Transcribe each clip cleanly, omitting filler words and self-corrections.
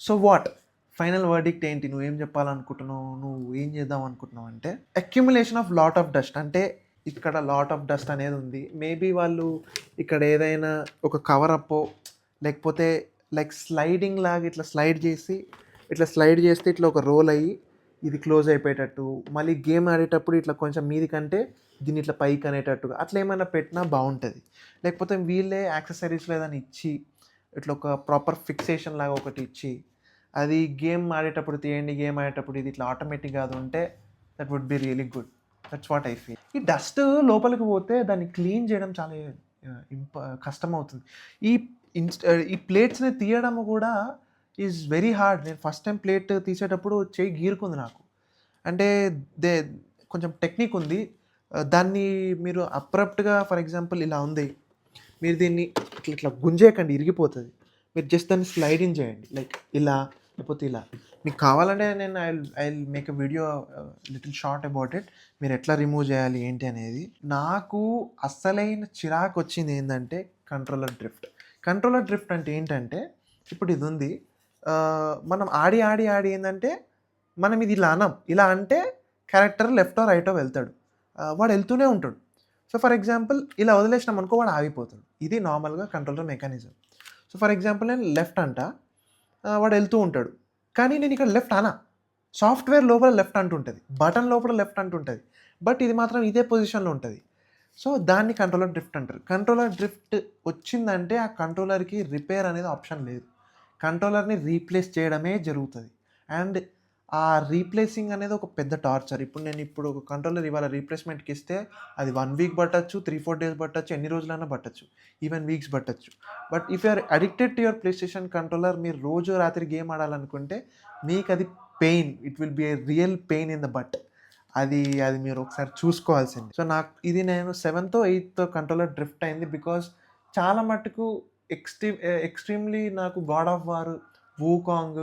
So what final verdict ఏంటి? నువ్వేం చెప్పాలనుకుంటున్నావు? నువ్వు ఏం చేద్దాం అనుకుంటున్నావు అంటే, accumulation of lot of dust. అంటే ఇక్కడ లాట్ ఆఫ్ డస్ట్ అనేది ఉంది. మేబీ వాళ్ళు ఇక్కడ ఏదైనా ఒక కవర్ అప్పో లేకపోతే లైక్ స్లైడింగ్ లాగా ఇట్లా స్లైడ్ చేస్తే ఇట్లా ఒక రోల్ అయ్యి ఇది క్లోజ్ అయిపోయేటట్టు, మళ్ళీ గేమ్ ఆడేటప్పుడు ఇట్లా కొంచెం మీది కంటే దీన్ని ఇట్లా పైకి అనేటట్టుగా అట్లా ఏమైనా పెట్టినా బాగుంటుంది. లేకపోతే వీళ్ళే యాక్సెసరీస్లో ఏదైనా ఇచ్చి ఇట్లా ఒక ప్రాపర్ ఫిక్సేషన్ లాగా ఒకటి ఇచ్చి అది గేమ్ ఆడేటప్పుడు తీయండి, గేమ్ ఆడేటప్పుడు ఇది ఇట్లా ఆటోమేటిక్గా అది ఉంటే that would be really good. That's what I feel. ఈ డస్ట్ లోపలికి పోతే దాన్ని క్లీన్ చేయడం చాలా కష్టం అవుతుంది. ఈ ఈ ప్లేట్స్ని తీయడం కూడా ఈజ్ వెరీ హార్డ్. నేను ఫస్ట్ టైం ప్లేట్ తీసేటప్పుడు చేయి గీరుకుంది నాకు. అంటే దే కొంచెం టెక్నిక్ ఉంది. దాన్ని మీరు అబ్రప్ట్గా ఫర్ ఎగ్జాంపుల్ ఇలా ఉంది, మీరు దీన్ని ఇట్లా ఇట్లా గుంజేయకండి, ఇరిగిపోతుంది. మీరు జస్ట్ దాన్ని స్లైడింగ్ చేయండి, లైక్ ఇలా లేకపోతే ఇలా. మీకు కావాలంటే నేను I make a video little short about it, మీరు ఎట్లా రిమూవ్ చేయాలి ఏంటి అనేది. నాకు అస్సలైన చిరాకు వచ్చింది ఏంటంటే కంట్రోలర్ డ్రిఫ్ట్. కంట్రోలర్ డ్రిఫ్ట్ అంటే ఏంటంటే, ఇప్పుడు ఇది ఉంది, మనం ఆడి ఆడి ఆడి ఏంటంటే మనం ఇది ఇలా అనం, ఇలా అంటే క్యారెక్టర్ లెఫ్టో రైటో వెళ్తాడు, వాడు వెళ్తూనే ఉంటాడు. సో ఫర్ ఎగ్జాంపుల్ ఇలా వదిలేసినాం అనుకో వాడు ఆగిపోతాడు. ఇది నార్మల్గా controller mechanism. So for example నేను లెఫ్ట్ అంట, వాడు వెళ్తూ ఉంటాడు, కానీ నేను ఇక్కడ లెఫ్ట్ అనా. సాఫ్ట్వేర్ లోపల లెఫ్ట్ అంటుంటుంది, బటన్ లోపల లెఫ్ట్ అంటుంటుంది, బట్ ఇది మాత్రం ఇదే పొజిషన్లో ఉంటుంది. సో దాన్ని కంట్రోలర్ డ్రిఫ్ట్ అంటారు. కంట్రోలర్ డ్రిఫ్ట్ వచ్చిందంటే ఆ కంట్రోలర్కి రిపేర్ అనేది ఆప్షన్ లేదు, కంట్రోలర్ని రీప్లేస్ చేయడమే జరుగుతుంది. అండ్ ఆ రీప్లేసింగ్ అనేది ఒక పెద్ద టార్చర్. ఇప్పుడు ఒక కంట్రోలర్ ఇవాళ రీప్లేస్మెంట్కి ఇస్తే అది 1 వీక్ పట్టచ్చు, 3-4 డేస్ పట్టచ్చు, ఎన్ని రోజులైనా పట్టచ్చు, ఈవెన్ వీక్స్ పట్టచ్చు. But if you are addicted to your PlayStation controller, మీరు రోజు రాత్రి గేమ్ ఆడాలనుకుంటే మీకు అది pain, it will be a real pain in the butt. అది మీరు ఒకసారి చూసుకోవాల్సింది. సో ఇది నేను 7th 8th కంట్రోలర్ డ్రిఫ్ట్ అయింది. బికాజ్ చాలా మట్టుకు ఎక్స్ట్రీమ్లీ నాకు God of war, వూకాంగ్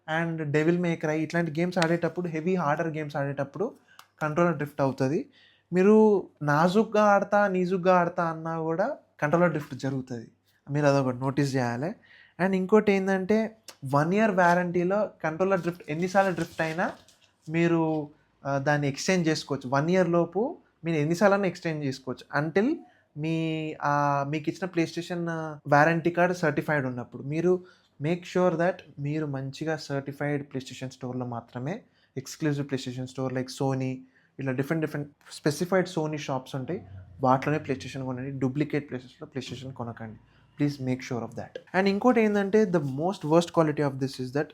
and devil May cry ఇట్లాంటి గేమ్స్ ఆడేటప్పుడు, హెవీ హార్డర్ గేమ్స్ ఆడేటప్పుడు కంట్రోలర్ డ్రిఫ్ట్ అవుతుంది. మీరు నాజుగ్గా ఆడతా అన్నా కూడా కంట్రోలర్ డ్రిఫ్ట్ జరుగుతుంది. మీరు అదొకటి నోటీస్ చేయాలి. అండ్ ఇంకోటి ఏంటంటే 1 year వ్యారంటీలో కంట్రోలర్ డ్రిఫ్ట్ ఎన్నిసార్లు డ్రిఫ్ట్ అయినా మీరు దాన్ని ఎక్స్చేంజ్ చేసుకోవచ్చు. 1 year లోపు మీరు ఎన్నిసార్లు ఎక్స్చేంజ్ చేసుకోవచ్చు, అంటిల్ మీకు ఇచ్చిన play station warranty card certified ఉన్నప్పుడు. మీరు మేక్ ష్యూర్ దట్ మీరు మంచిగా సర్టిఫైడ్ ప్లే స్టేషన్ స్టోర్లో మాత్రమే, exclusive PlayStation store like Sony, ఇలా డిఫరెంట్ స్పెసిఫైడ్ సోనీ షాప్స్ ఉంటాయి, వాటిలోనే ప్లే స్టేషన్ కొనండి. డూప్లికేట్ ప్లేసెస్లో ప్లే స్టేషన్ కొనకండి. Please make sure of that. And ఇంకోటి ఏంటంటే the most worst quality of this is that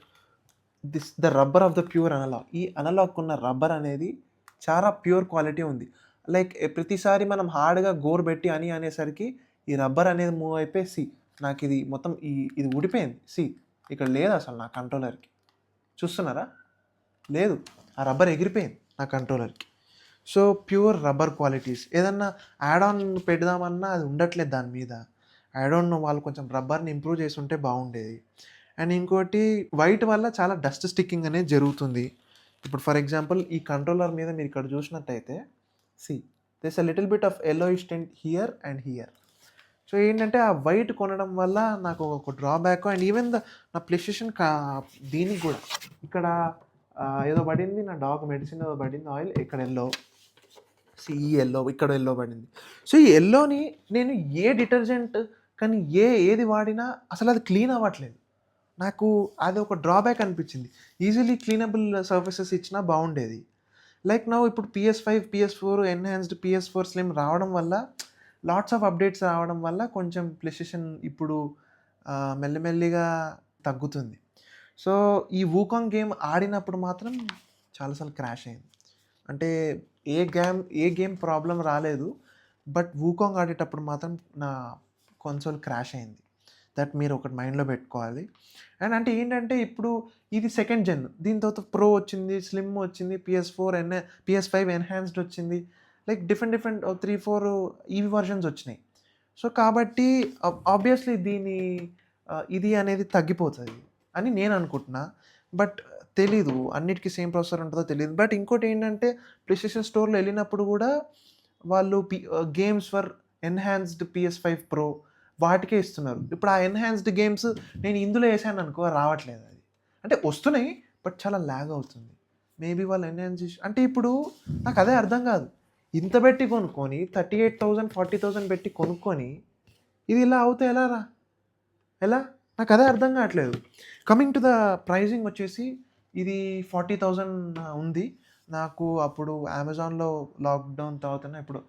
the rubber of the pure analog. ఈ analog ఉన్న రబ్బర్ అనేది చాలా ప్యూర్ క్వాలిటీ ఉంది. లైక్ ప్రతిసారి మనం హార్డ్గా గోర్ పెట్టి అనేసరికి ఈ రబ్బర్ అనేది మూవ్ అయిపోయి నాకు ఇది మొత్తం ఇది ఊడిపోయింది. ఇక్కడ లేదు అసలు నా కంట్రోలర్కి. చూస్తున్నారా? లేదు, ఆ రబ్బర్ ఎగిరిపోయింది నా కంట్రోలర్కి. So pure rubber qualities. ఏదన్నా యాడ్ ఆన్ పెడదామన్నా అది ఉండట్లేదు దాని మీద. ఐ డోంట్ నో, వాళ్ళు కొంచెం రబ్బర్ని ఇంప్రూవ్ చేసి ఉంటే బాగుండేది. అండ్ ఇంకోటి, వైట్ వల్ల చాలా డస్ట్ స్టిక్కింగ్ అనేది జరుగుతుంది. ఇప్పుడు ఫర్ ఎగ్జాంపుల్ ఈ కంట్రోలర్ మీద మీరు ఇక్కడ చూసినట్టయితే there's a little bit of yellowish tint here and here. So ఏంటంటే ఆ వైట్ కొనడం వల్ల నాకు ఒక డ్రాబ్యాక్. అండ్ ఈవెన్ నా ప్లే స్టేషన్ దీనికి కూడా ఇక్కడ ఏదో పడింది, నా డాగ్ మెడిసిన్ ఏదో పడింది, ఆయిల్ ఇక్కడ ఈ ఎల్లో ఇక్కడ ఎల్లో పడింది. సో ఈ ఎల్లోని నేను ఏ డిటర్జెంట్ కానీ ఏది వాడినా అసలు అది క్లీన్ అవ్వట్లేదు. నాకు అది ఒక డ్రాబ్యాక్ అనిపించింది. ఈజీలీ క్లీనబుల్ సర్ఫేసెస్ ఇచ్చినా బాగుండేది. లైక్ నా ఇప్పుడు PS5, PS4 enhanced, PS4 slim రావడం వల్ల, లాట్స్ ఆఫ్ అప్డేట్స్ రావడం వల్ల కొంచెం ప్లే స్టేషన్ ఇప్పుడు మెల్లిమెల్లిగా తగ్గుతుంది. సో ఈ వూకాంగ్ గేమ్ ఆడినప్పుడు మాత్రం చాలాసార్లు క్రాష్ అయింది. అంటే ఏ గేమ్ ప్రాబ్లం రాలేదు, బట్ వూకాంగ్ ఆడేటప్పుడు మాత్రం నా కన్సోల్ క్రాష్ అయింది. దట్ మీరు ఒకటి మైండ్లో పెట్టుకోవాలి. అండ్ అంటే ఏంటంటే ఇప్పుడు ఇది 2nd gen, దీని తర్వాత ప్రో వచ్చింది, స్లిమ్ వచ్చింది, PS5 ఎన్హాన్స్డ్ వచ్చింది, లైక్ డిఫరెంట్ 3-4 ఈవీ వర్షన్స్ వచ్చినాయి. సో కాబట్టి ఆబ్వియస్లీ ఇది అనేది తగ్గిపోతుంది అని నేను అనుకుంటున్నా. బట్ తెలీదు, అన్నిటికీ సేమ్ ప్రాసెసర్ ఉంటుందో తెలియదు. బట్ ఇంకోటి ఏంటంటే ప్లే స్టేషన్ స్టోర్లో వెళ్ళినప్పుడు కూడా వాళ్ళు games for enhanced PS5 pro వాటికే ఇస్తున్నారు. ఇప్పుడు ఆ ఎన్హాన్స్డ్ గేమ్స్ నేను ఇందులో వేసాను అనుకో రావట్లేదు అది. అంటే వస్తున్నాయి, బట్ చాలా ల్యాగ్ అవుతుంది. మేబీ వాళ్ళు ఎన్హాన్స్ చేసి అంటే ఇప్పుడు నాకు అదే అర్థం కాదు. ఇంత పెట్టి కొనుక్కొని 38,000, 40,000 పెట్టి కొనుక్కొని ఇది ఇలా అవుతే ఎలా రా? ఎలా? నాకు అదే అర్థం కావట్లేదు. కమింగ్ టు ద ప్రైజింగ్ వచ్చేసి ఇది 40,000 ఉంది. నాకు అప్పుడు అమెజాన్‌లో లాక్‌డౌన్ తర్వాతనో ఎప్పుడో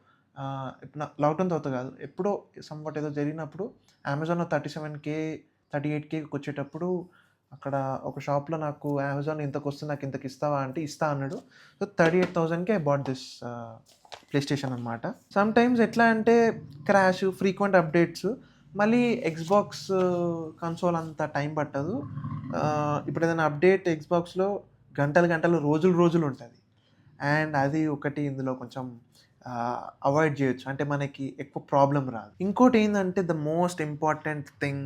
ఇప్పుడు లాక్‌డౌన్ తర్వాత కాదు. ఎప్పుడో సంవాట్ ఏదో జరిగినప్పుడు అమెజాన్‌లో 37,000, 38,000కి వచ్చేటప్పుడు అక్కడ ఒక షాప్‌లో నాకు అమెజాన్ ఇంతకొస్తుంది నాకు ఇంతకి ఇస్తావా అంటే ఇస్తా అన్నాడు. సో 38,000కి I bought this PlayStation అనమాట. సమ్‌టైమ్స్ ఎట్లా అంటే క్రాష్, ఫ్రీక్వెంట్ అప్డేట్స్ మళ్ళీ ఎక్స్‌బాక్స్ కన్సోల్ అంత టైం పట్టదు. ఇప్పుడు ఏదైనా అప్డేట్ ఎక్స్‌బాక్స్‌లో గంటలు, గంటలు, రోజులు, రోజులు ఉంటది. అండ్ అది ఒకటి ఇందులో కొంచెం అవాయిడ్ చేయొచ్చు. అంటే మనకి ఎక్కువ ప్రాబ్లమ్ రాదు. ఇంకోటేందంటే the most important thing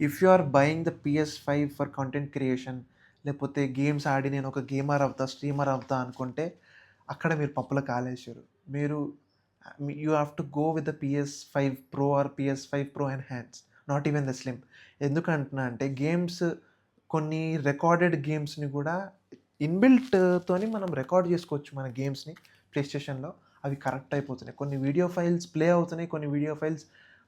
if you are buying the PS5 for content creation లేకపోతే గేమ్స్ ఆడి నేను ఒక గేమర్ అవుతా, స్ట్రీమర్ అవుతా అనుకుంటే అక్కడ మీరు పప్పులో కాలేశారు. మీరు you have to go with the PS5 Pro or PS5 Pro enhance, not even the slim. ఎందుకంటున్నా అంటే గేమ్స్ కొన్ని రికార్డెడ్ గేమ్స్‌ని కూడా ఇన్‌బిల్ట్‌తోని మనం రికార్డ్ చేసుకోవచ్చు మన గేమ్స్‌ని ప్లే స్టేషన్‌లో. అవి కరెక్ట్ అయిపోతున్నాయి. కొన్ని వీడియో ఫైల్స్ ప్లే అవుతున్నాయి. కొన్ని వీడియో ఫైల్స్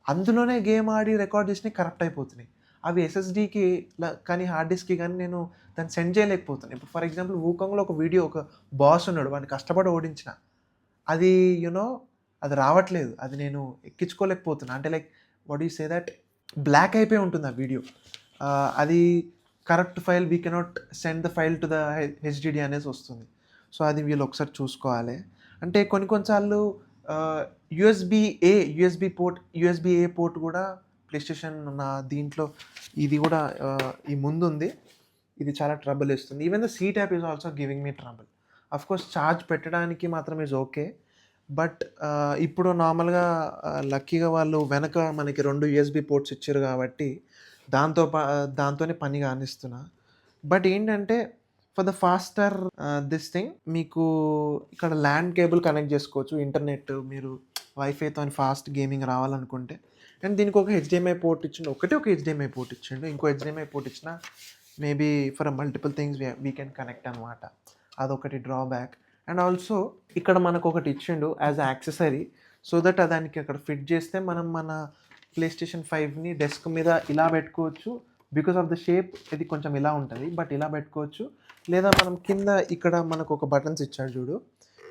అందులోనే గేమ్ ఆడి రికార్డ్ చేసినవి కరెక్ట్ అయిపోతున్నాయి. అవి ఎస్ఎస్‌డీకి కానీ హార్డ్ డిస్క్‌కి కానీ నేను దాన్ని సెండ్ చేయలేకపోతున్నాను. ఇప్పుడు ఫర్ ఎగ్జాంపుల్ 'వూకాంగ్‌లో' ఒక వీడియో ఒక బాస్ ఉన్నాడు. వాడిని కష్టపడి ఓడించిన. అది అది రావట్లేదు. అది నేను ఎక్కించుకోలేకపోతున్నా. అంటే like what you say that block అయిపోయి ఉంటుంది ఆ వీడియో. అది correct file we cannot send the file to the HDD అనేసి వస్తుంది. సో అది వీళ్ళు ఒకసారి చూసుకోవాలి. అంటే కొన్ని కొన్ని సార్లు యూఎస్బీ ఏ పోర్ట్ కూడా ప్లే స్టేషన్ నా దీంట్లో ఇది కూడా ఈ ముందుంది. ఇది చాలా ట్రబుల్ ఇస్తుంది. Even the C tap is also giving me trouble. Of course charge పెట్టడానికి మాత్రం ఈజ్ ఓకే. బట్ ఇప్పుడు నార్మల్‌గా లక్కీగా వాళ్ళు వెనక మనకి 2 యూఎస్బీ పోర్ట్స్ ఇచ్చారు కాబట్టి దాంతోనే పని కానిస్తున్నా. బట్ ఏంటంటే for the faster this thing మీకు ఇక్కడ ల్యాన్ కేబుల్ కనెక్ట్ చేసుకోవచ్చు. ఇంటర్నెట్ మీరు వైఫైతోని ఫాస్ట్ గేమింగ్ రావాలనుకుంటే. అండ్ దీనికి ఒక హెచ్‌డిఎంఐ పోర్ట్ ఇచ్చిండు. ఒకటే ఒక హెచ్‌డిఎంఐ పోర్ట్ ఇచ్చిండు. ఇంకో హెచ్‌డిఎంఐ పోర్ట్ ఇచ్చినా maybe for multiple things we can connect అనమాట. అదొకటి డ్రాబ్యాక్. అండ్ ఆల్సో ఇక్కడ మనకొకటి ఇచ్చిండు as a accessory. So that దానికి అక్కడ ఫిట్ చేస్తే మనం మన ప్లే స్టేషన్ 5ని డెస్క్ మీద ఇలా పెట్టుకోవచ్చు. బికాస్ ఆఫ్ ద షేప్ ఇది కొంచెం ఇలా ఉంటది. బట్ ఇలా పెట్టుకోవచ్చు. లేదా మనం కింద ఇక్కడ మనకొక బటన్స్ ఇచ్చాడు చూడు.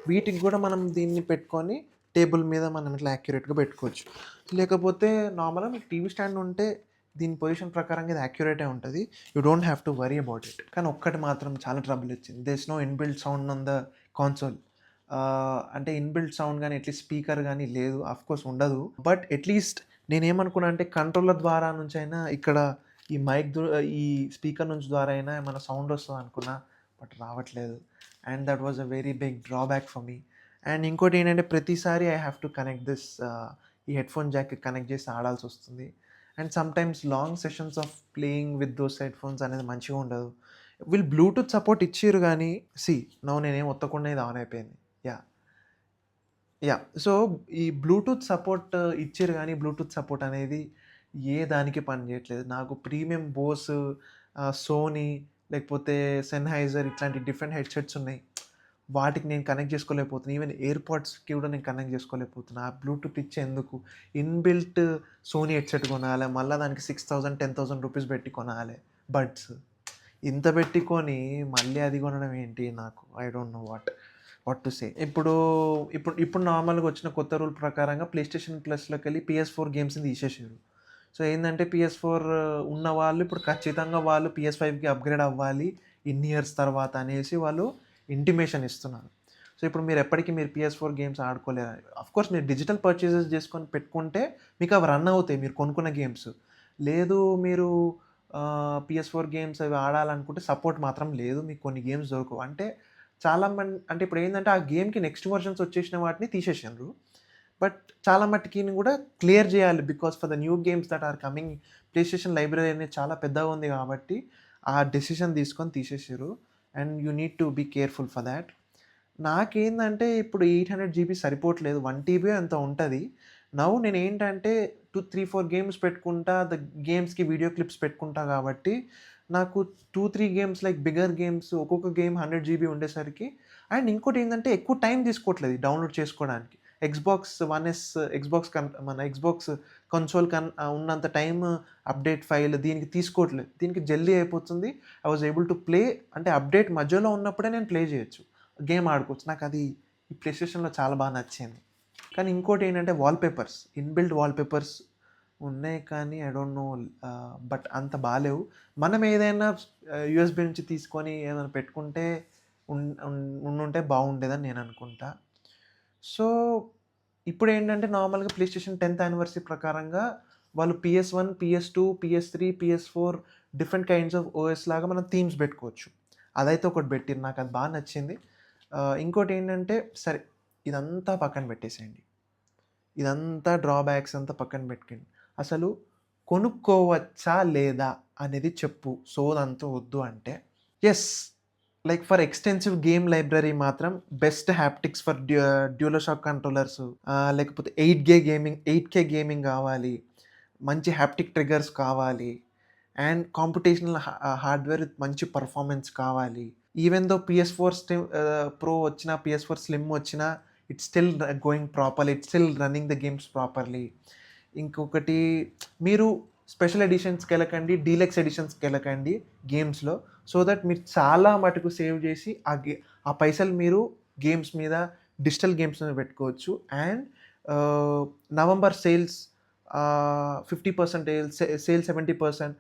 వీటికి కూడా మనం దీన్ని పెట్టుకొని టేబుల్ మీద మనం ఇట్లా యాక్యురేట్‌గా పెట్టుకోవచ్చు. లేకపోతే నార్మల్‌గా మీకు టీవీ స్టాండ్ ఉంటే దీని పొజిషన్ ప్రకారంగా ఇది యాక్యురేటే ఉంటది. You don't have to worry about it. కానీ ఒక్కటి మాత్రం చాలా ట్రబుల్ ఇచ్చింది. There is no inbuilt sound on the console. అంటే ఇన్‌బిల్ట్ సౌండ్ గాని అట్‌లీస్ట్ స్పీకర్ గాని లేదు. ఆఫ్‌కోర్స్ ఉండదు. బట్ అట్‌లీస్ట్ నేనేమనుకున్నా అంటే కంట్రోలర్ ద్వారా నుంచైనా ఇక్కడ ఈ ఈ స్పీకర్ నుంచి ద్వారా అయినా ఏమైనా సౌండ్ వస్తదనుకున్నా. బట్ రావట్లేదు. And that was a very big drawback for me. And ఇంకోటి ఏంటంటే ప్రతిసారి I have to connect this ఈ హెడ్‌ఫోన్ జాక్‌కి కనెక్ట్ చేసి ఆడాల్సొస్తుంది. And sometimes long sessions of playing with those headphones అనేది మంచిగా ఉండదు. వీళ్ళు బ్లూటూత్ సపోర్ట్ ఇచ్చిర్రు గానీ నౌ నేనేం ఒత్తకుండా ఇది ఆన్ అయిపోయింది. యాహ్! యాహ్! సో, ఈ బ్లూటూత్ సపోర్ట్ ఇచ్చిర్రు గానీ, బ్లూటూత్ సపోర్ట్ అనేది ఏ దానికి పని చేయట్లేదు. నాకు ప్రీమియం బోస్, సోనీ లేకపోతే సెన్‌హైజర్ ఇట్లాంటి డిఫరెంట్ హెడ్‌సెట్స్ ఉన్నాయి. వాటికి నేను కనెక్ట్ చేసుకోలేకపోతున్నా. ఈవెన్ ఎయిర్‌పాడ్స్‌కి కూడా నేను కనెక్ట్ చేసుకోలేకపోతున్నా. ఆ బ్లూటూత్ ఇచ్చేందుకు ఇన్‌బిల్ట్ సోనీ హెడ్‌సెట్ కొనాలే. మళ్ళా దానికి 6,000, 10,000 రూపీస్ పెట్టి కొనాలే బడ్స్. ఇంత పెట్టి కొని మళ్ళీ అది కొనడం ఏంటి నాకు I don't know what to say. ఇప్పుడు నార్మల్‌గా వచ్చిన కొత్త రూల్ ప్రకారంగా ప్లే స్టేషన్ ప్లస్‌లోకెళ్ళి PS4 గేమ్స్‌ని తీసేసారు. సో, ఏందంటే PS4 ఉన్నవాళ్ళు ఇప్పుడు ఖచ్చితంగా వాళ్ళు PS5కి అప్‌గ్రేడ్ అవ్వాలి ఇన్ని ఇయర్స్ తర్వాత అనేసి వాళ్ళు ఇంటిమేషన్ ఇస్తున్నారు. సో, ఇప్పుడు మీరు PS4 గేమ్స్ ఆడుకోలేరు. ఆఫ్‌కోర్స్ మీరు డిజిటల్ పర్చేజెస్ చేసుకొని పెట్టుకుంటే మీకు అవి రన్ అవుతాయి మీరు కొనుక్కున్న గేమ్స్. లేదు మీరు PS4 గేమ్స్ అవి ఆడాలనుకుంటే సపోర్ట్ మాత్రం లేదు. మీకు కొన్ని గేమ్స్ దొరకవు. అంటే అంటే ఇప్పుడేందంటే ఆ గేమ్‌కి నెక్స్ట్ వెర్షన్స్ వచ్చేసిన వాటిని తీసేసిండ్రు. బట్ చాలా మట్టికిని గూడా క్లియర్ జేయాలి. Because for the new games that are coming PlayStation library అనేది చాలా పెద్దగా ఉంది గాబట్టి, ఆ డెసిషన్ తీసుకొని తీసేసిర్రు. And you need to be careful for that. నాకేందంటే ఇప్పుడు 800 జీబీ సరిపోవట్లేదు. 1 టీబీ ఎంతో ఉంటది. నౌ నేనేంటంటే 2, 3, 4 గేమ్స్ పెట్టుకుంటా. గేమ్స్‌కి వీడియో క్లిప్స్ పెట్టుకుంటా గాబట్టి నాకు 2-3 గేమ్స్ లైక్ బిగ్గర్ గేమ్స్ ఒక్కొక్క గేమ్ 100 జీబీ ఉండేసరికి అండ్ ఇంకోటి ఏంటంటే ఎక్కువ టైం తీసుకోవట్లేదు డౌన్లోడ్ చేసుకోవడానికి. ఎక్స్‌బాక్స్ వన్ ఎస్ ఎక్స్‌బాక్స్ మన ఎక్స్‌బాక్స్ కన్సోల్ ఉన్నంత టైమ్ అప్డేట్ ఫైల్ దీనికి తీసుకోవట్లేదు. దీనికి జల్దీ అయిపోతుంది. I was able to play అంటే అప్డేట్ మధ్యలో ఉన్నప్పుడే నేను ప్లే చేయొచ్చు. గేమ్ ఆడుకోవచ్చు. నాకది ఈ ప్లే స్టేషన్‌లో చాలా బాగా నచ్చింది. కానీ ఇంకోటేంటంటే వాల్‌పేపర్స్, ఇన్‌బిల్ట్ వాల్‌పేపర్స్ ఉన్నాయి కానీ ఐ డోంట్ నో బట్ అంత బాలేవు. మనం ఏదైనా యూఎస్‌బీ నుంచి తీసుకొని ఏదైనా పెట్టుకుంటే ఉండుంటే బాగుండేదని నేను అనుకుంటా. సో, ఇప్పుడేంటంటే నార్మల్‌గా ప్లే స్టేషన్ 10థ్ యానివర్సరీ ప్రకారంగా వాళ్ళు PS1, PS2, PS3, PS4 different kinds of OS లాగా మనం థీమ్స్ పెట్టుకోవచ్చు. అదైతే ఒకటి పెట్టిర్రు. నాకది బా నచ్చింది. ఇంకోటేంటంటే సరే ఇదంతా పక్కన పెట్టేసేయండి. ఇదంతా డ్రాబ్యాక్స్ అంతా పక్కన పెట్టుకోండి. అసలు కొనుక్కోవచ్చా? లేదా? అనేది చెప్పు. సోదంతా వద్దు అంటే. Yes. Like for extensive game library మాత్రం బెస్ట్ హాప్టిక్స్ ఫర్ డ్యూయల్‌షాక్ కంట్రోలర్స్ లేకపోతే 8K గేమింగ్ కావాలి. మంచి హాప్టిక్ ట్రిగ్గర్స్ కావాలి. అండ్ కాంపిటీషనల్ హార్డ్‌వేర్ విత్ మంచి పెర్ఫార్మెన్స్ కావాలి. ఈవెన్ దో PS4 ప్రో వచ్చినా, PS4 స్లిమ్ వచ్చినా it's still going properly. It's still running the games properly. ఇంకొకటి మీరు స్పెషల్ ఎడిషన్స్‌కెళ్ళకండి. డీలక్స్ ఎడిషన్స్‌కెళ్ళకండి గేమ్స్‌లో. సో దట్ మీరు చాలా మటుకు సేవ్ చేసి ఆ పైసలు మీరు గేమ్స్ మీద డిజిటల్ గేమ్స్ మీద పెట్టుకోవచ్చు. And November sales 50% sale 70%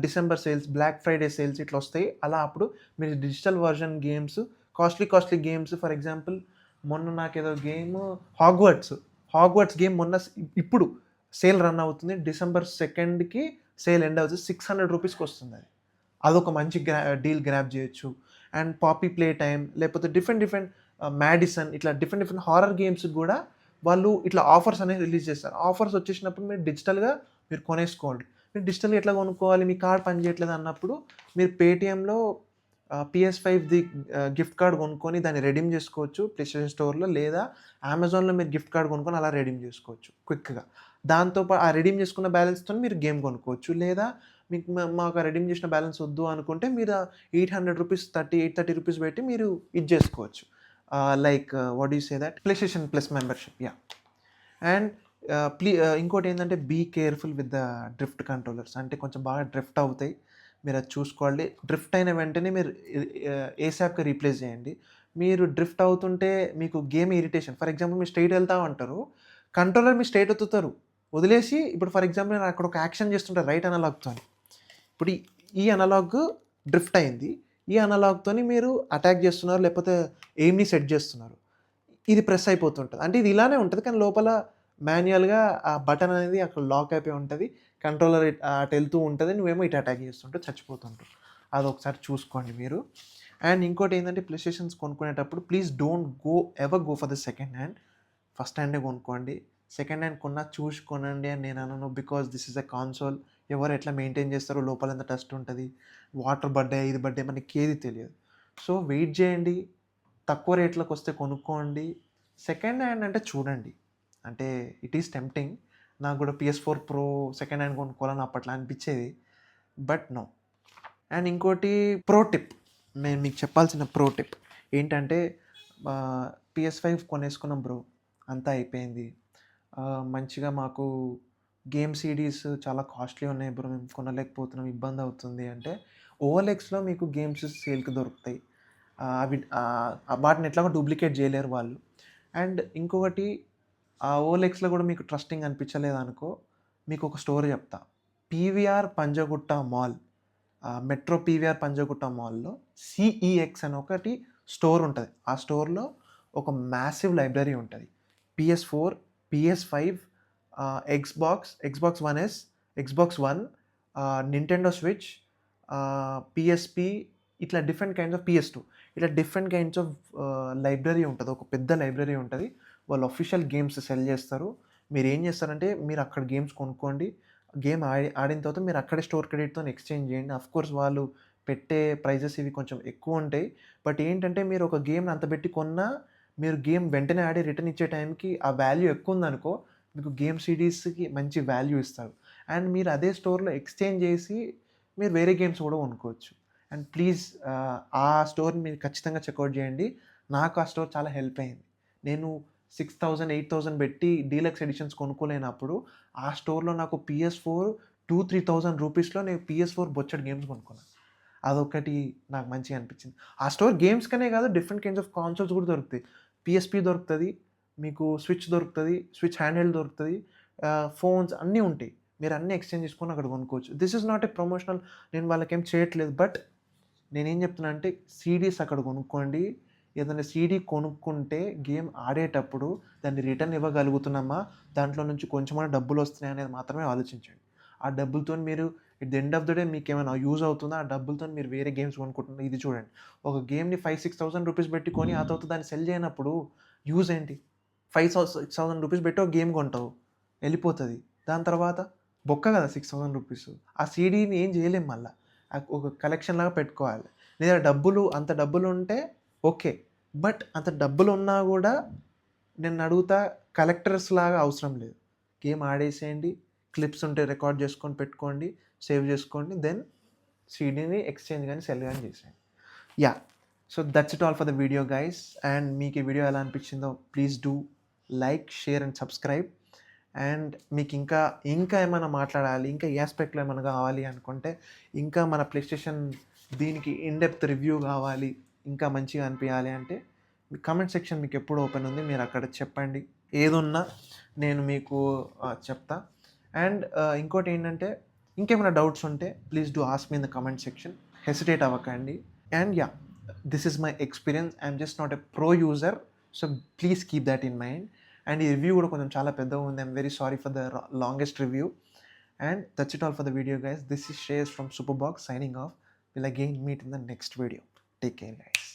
December sales, black Friday sales ఇట్లా వస్తాయి. అలా అప్పుడు మీరు digital version games costly games for example మొన్న నాకేదో గేమ్ హాగ్వర్ట్స్ గేమ్ మొన్న ఇప్పుడు సేల్ రన్ అవుతుంది. డిసెంబర్ 2కి సేల్ ఎండ్ అవుతుంది. ₹600కి వస్తుంది అది. అదొక మంచి డీల్ గ్రాబ్ చేయొచ్చు. అండ్ పాపీ ప్లే టైమ్ లేకపోతే డిఫరెంట్ మ్యాడిసన్ ఇట్లా డిఫరెంట్ హారర్ గేమ్స్‌కి గూడా వాళ్ళు ఇట్లా ఆఫర్స్ అనేది రిలీజ్ చేస్తారు. ఆఫర్స్ వచ్చేసినప్పుడు మీరు డిజిటల్‌గా మీరు కొనేసుకోండి. మీరు డిజిటల్‌గా ఎట్లా కొనుక్కోవాలి? మీ కార్డ్ పనిచేయట్లేదు అన్నప్పుడు మీరు పేటీఎంలో PS5ది గిఫ్ట్ కార్డ్ కొనుక్కొని దాన్ని రెడీమ్ చేసుకోవచ్చు ప్లే స్టేషన్ స్టోర్‌లో. లేదా అమెజాన్‌లో మీరు గిఫ్ట్ కార్డ్ కొనుక్కొని అలా రెడీమ్ చేసుకోవచ్చు క్విక్‌గా. ఆ రెడీమ్ చేసుకున్న బ్యాలెన్స్‌తోని మీరు గేమ్ కొనుక్కోవచ్చు. లేదా మీకు మాకు ఆ రెడీమ్ చేసిన బ్యాలెన్స్ వద్దు అనుకుంటే మీరు $830 పెట్టి మీరు ఇది చేసుకోవచ్చు. Like what do you say that? PlayStation plus membership yeah! And ఇంకోటేంటంటే be careful with the drift controllers. అంటే కొంచెం బాగా డ్రిఫ్ట్ అవుతాయి. మీరది చూసుకోవాలి. డ్రిఫ్ట్ అయిన వెంటనే మీరు ఏసాప్‌గా రీప్లేస్ చేయండి. మీరు డ్రిఫ్ట్ అవుతుంటే మీకు గేమ్ ఇరిటేషన్ ఫర్ ఎగ్జాంపుల్ మీరు స్ట్రెయిట్ వెళ్తా ఉంటారు. కంట్రోలర్ మీరు స్ట్రెయిట్ ఒత్తుతారు. వదిలేసి ఇప్పుడు ఫర్ ఎగ్జాంపుల్ నేను అక్కడ ఒక యాక్షన్ చేస్తుంటా రైట్ అనలాగ్‌తోని. ఇప్పుడు ఈ అనలాగ్ డ్రిఫ్ట్ అయింది. ఈ అనలాగ్‌తోని మీరు అటాక్ చేస్తున్నారు లేకపోతే ఎయిమ్‌ని సెట్ చేస్తున్నారు. ఇది ప్రెస్ అయిపోతుంటది. అంటే ఇది ఇలానే ఉంటది. కానీ లోపల మాన్యుయల్‌గా ఆ బటన్ అనేది అక్కడ లాక్ అయిపోయి ఉంటది. కంట్రోలర్ అటెళ్తూ ఉంటది. నువ్వేమో ఇటు అటాక్ చేస్తుంటావు, చచ్చిపోతుంటావు. అదొకసారి చూసుకోండి మీరు. అండ్ ఇంకోటేంటంటే ప్లే స్టేషన్స్ కొనుక్కునేటప్పుడు please don't ever go for the second hand. First హ్యాండే కొనుక్కోండి. సెకండ్ హ్యాండ్ కొన్నా చూసి కొనండి అని నేను అనను. Because this is a console. ఎవరు ఎట్లా మెయింటైన్ చేస్తారో లోపల ఎంత డస్ట్ ఉంటది. వాటర్ పడ్డాయి, ఇది పడ్డాయి మనకేది తెలియదు. సో వెయిట్ చేయండి. తక్కువ రేట్లకొస్తే కొనుక్కోండి. సెకండ్ హ్యాండ్ అంటే చూడండి. అంటే ఇట్ ఈస్ టెంప్టింగ్. నాకు గూడా PS4 ప్రో సెకండ్ హ్యాండ్ కొనుక్కోవాలని అప్పట్లో అనిపిచ్చేది. But no. అండ్ ఇంకోటి ప్రో టిప్. నేను మీకు చెప్పాల్సిన ప్రో టిప్ ఏంటంటే PS5 కొనేసుకున్నాం బ్రో. అంతా అయిపోయింది. మంచిగా మాకు గేమ్ సీడీస్ చాలా కాస్ట్‌లీ ఉన్నాయి బ్రో. మేము కొనలేకపోతున్నాం. ఇబ్బందవుతుంది అంటే OLXలో మీకు గేమ్స్ సేల్‌కి దొరుకుతాయి. వాటిని ఎట్లాగో డూప్లికేట్ చేయలేరు వాళ్ళు. అండ్ ఇంకొకటి ఆ OLXలో కూడా మీకు ట్రస్టింగ్ అనిపించలేదనుకో, మీకొక స్టోరీ చెప్తా. PVR Panjagutta mall, metro PVR Panjagutta మాల్‌లో CEX అని ఒకటి స్టోర్ ఉంటది. ఆ స్టోర్‌లో ఒక మ్యాసివ్ లైబ్రరీ ఉంటది. PS4, PS5, Xbox One S, Xbox One, Nintendo switch, PSP ఇట్లా డిఫరెంట్ కైండ్స్ ఆఫ్ PS2 ఇట్లా డిఫరెంట్ కైండ్స్ ఆఫ్ లైబ్రరీ ఉంటది. ఒక పెద్ద లైబ్రరీ ఉంటది. వాళ్ళు అఫీషియల్ గేమ్స్ సెల్ చేస్తారు. మీరేం చేస్తారంటే మీరు అక్కడ గేమ్స్ కొనుక్కోండి. గేమ్ ఆడిన తర్వాత మీరు అక్కడే స్టోర్ క్రెడిట్‌తోని ఎక్స్‌చేంజ్ చేయండి. ఆఫ్‌కోర్స్ వాళ్ళు పెట్టే ప్రైజెస్ ఇవి కొంచెం ఎక్కువుంటాయి. బట్ ఏంటంటే మీరు ఒక గేమ్‌ని అంత పెట్టి కొన్నా మీరు గేమ్ వెంటనే ఆడి రిటర్న్ ఇచ్చే టైంకి ఆ వాల్యూ ఎక్కువుందనుకో మీకు గేమ్ సీడీస్‌కి మంచి వాల్యూ ఇస్తారు. అండ్ మీరు అదే స్టోర్‌లో ఎక్స్‌చేంజ్ చేసి మీరు వేరే గేమ్స్ కూడా కొనుక్కోవచ్చు. అండ్ ప్లీజ్ ఆ స్టోర్‌ని మీరు ఖచ్చితంగా చెక్‌ఔట్ చేయండి. నాకు ఆ స్టోర్ చాలా హెల్ప్ అయింది. నేను 6,000, 8,000 పెట్టి డీలక్స్ ఎడిషన్స్ కొనుక్కోలేనప్పుడు ఆ స్టోర్‌లో నాకు PS4 2,000-3,000 రూపీస్‌లో నేను PS4 బొచ్చెడు గేమ్స్ కొనుక్కున్నాను. అదొక్కటి నాకు మంచిగా అనిపించింది. ఆ స్టోర్ గేమ్స్‌కనే కాదు డిఫరెంట్ కైండ్స్ ఆఫ్ కన్సోల్స్ కూడా దొరుకుతాయి. PSP దొరుకుతది. మీకు స్విచ్ దొరుకుతది. స్విచ్ హ్యాండ్‌హెల్డ్ దొరుకుతది. ఫోన్స్ అన్నీ ఉంటాయి. మీరు అన్నీ ఎక్స్‌చేంజ్ చేసుకొని అక్కడ కొనుక్కోవచ్చు. This is not a promotional, నేను వాళ్ళకేం చేయట్లేదు. బట్ నేనేం చెప్తున్నా అంటే సీడీస్ అక్కడ కొనుక్కోండి. ఏదైనా సీడీ కొనుక్కుంటే గేమ్ ఆడేటప్పుడు దాన్ని రిటర్న్ ఇవ్వగలుగుతున్నామా? దాంట్లో నుంచి కొంచెమన్నా డబ్బులొస్తున్నాయా అనేది మాత్రమే ఆలోచించండి. ఆ డబ్బులతోని మీరు at the end of the day మీకేమైనా యూజ్ అవుతుందా? ఆ డబ్బులతోని మీరు వేరే గేమ్స్ కొనుక్కుంటున్నారు. ఇది చూడండి. ఒక గేమ్‌ని 5,000-6,000 రూపీస్ పెట్టి కొని ఆ తర్వాత దాన్ని సెల్ చేయనప్పుడు యూజ్ ఏంటి? 6,000 రూపీస్ పెట్టి ఒక గేమ్ కొంటావు. ఎళ్ళిపోతది. దాని తర్వాత బొక్క కదా 6,000 రూపీసు. ఆ సీడీని ఏం చేయలేం మళ్ళా. ఒక కలెక్షన్‌లాగా పెట్టుకోవాలి. లేదా అంత డబ్బులుంటే ఓకే. బట్ అంత డబ్బులున్నా గూడా నేనడుగుతా, కలెక్టర్స్‌లాగా అవసరం లేదు. గేమ్ ఆడేసేయండి. క్లిప్స్ ఉంటే రికార్డ్ చేసుకొని పెట్టుకోండి. సేవ్ చేసుకోండి. దెన్ సీడీని ఎక్స్‌చేంజ్ గాని, సెల్ గాని చేసేయండి. Yeah! So, that's it all for the video guys. And మీకు ఈ వీడియో ఎలా అనిపించిందో please do like, share and subscribe. And మీకు ఇంకా ఏమైనా మాట్లాడాలి, ఇంకా ఏ ఆస్పెక్ట్‌లో ఏమైనా కావాలి అనుకుంటే, ఇంకా మన ప్లే స్టేషన్ దీనికి ఇన్ డెప్త్ రివ్యూ కావాలి, ఇంకా మంచిగా అనిపియాలి అంటే మీ కామెంట్ సెక్షన్ మీకు ఎప్పుడు ఓపెన్ ఉంది. మీరు అక్కడ చెప్పండి. ఏదున్నా నేను మీకు చెప్తా. అండ్ ఇంకోటేంటంటే ఇంకేమైనా డౌట్స్ ఉంటే please do ask me in the comment section. Hesitate అవ్వకండి. And yeah! This is my experience. I'm just not a pro user. So, please keep that in mind. And ఈ రివ్యూ కూడా కొంచెం చాలా పెద్దగా ఉంది. I'm very sorry for the longest review. And that's it all for the video guys. This is Shreyas from Superbox signing off. We'll again meet in the next video. Take care guys.